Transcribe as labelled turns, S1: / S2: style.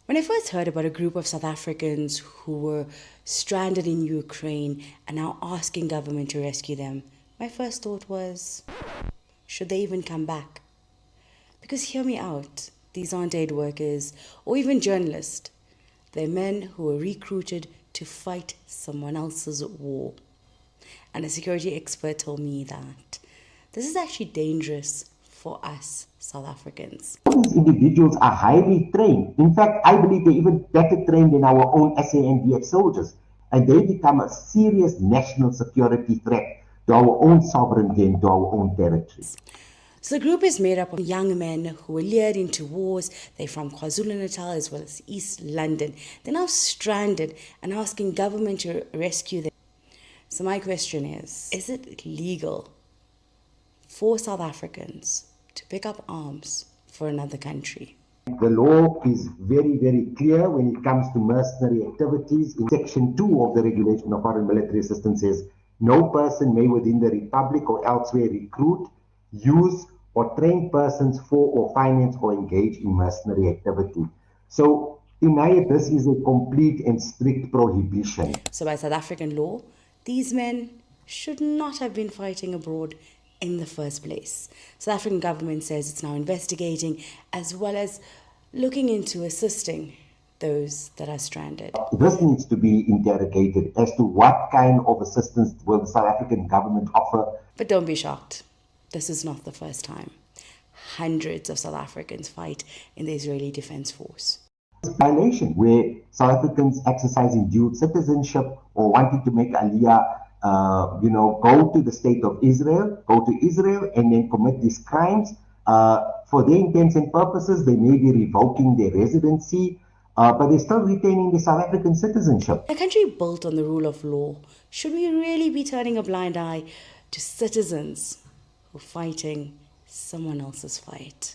S1: When I first heard about a group of South Africans who were stranded in Ukraine and now asking government to rescue them, my first thought was, should they even come back? Because hear me out, these aren't aid workers or even journalists. They're men who were recruited to fight someone else's war. And a security expert told me that this is actually dangerous for us South Africans.
S2: These individuals are highly trained. In fact, I believe they're even better trained than our own SANDF soldiers. And they become a serious national security threat to our own sovereignty and to our own territories.
S1: So the group is made up of young men who were lured into wars. They're from KwaZulu-Natal as well as East London. They're now stranded and asking government to rescue them. So my question is it legal for South Africans to pick up arms for another country?
S2: The law is very, very clear when it comes to mercenary activities. In Section 2 of the Regulation of Foreign Military Assistance says, no person may within the Republic or elsewhere recruit, use, or train persons for or finance or engage in mercenary activity. So, in my this is a complete and strict prohibition.
S1: So by South African law, these men should not have been fighting abroad in the first place. South African government says it's now investigating as well as looking into assisting those that are stranded.
S2: This needs to be interrogated as to what kind of assistance will the South African government offer.
S1: But don't be shocked. This is not the first time. Hundreds of South Africans fight in the Israeli Defense Force.
S2: Violation where South Africans exercising dual citizenship or wanting to make aliyah, go to the state of Israel, go to Israel and then commit these crimes. For their intents and purposes, they may be revoking their residency, but they're still retaining the South African citizenship.
S1: A country built on the rule of law, should we really be turning a blind eye to citizens who are fighting someone else's fight?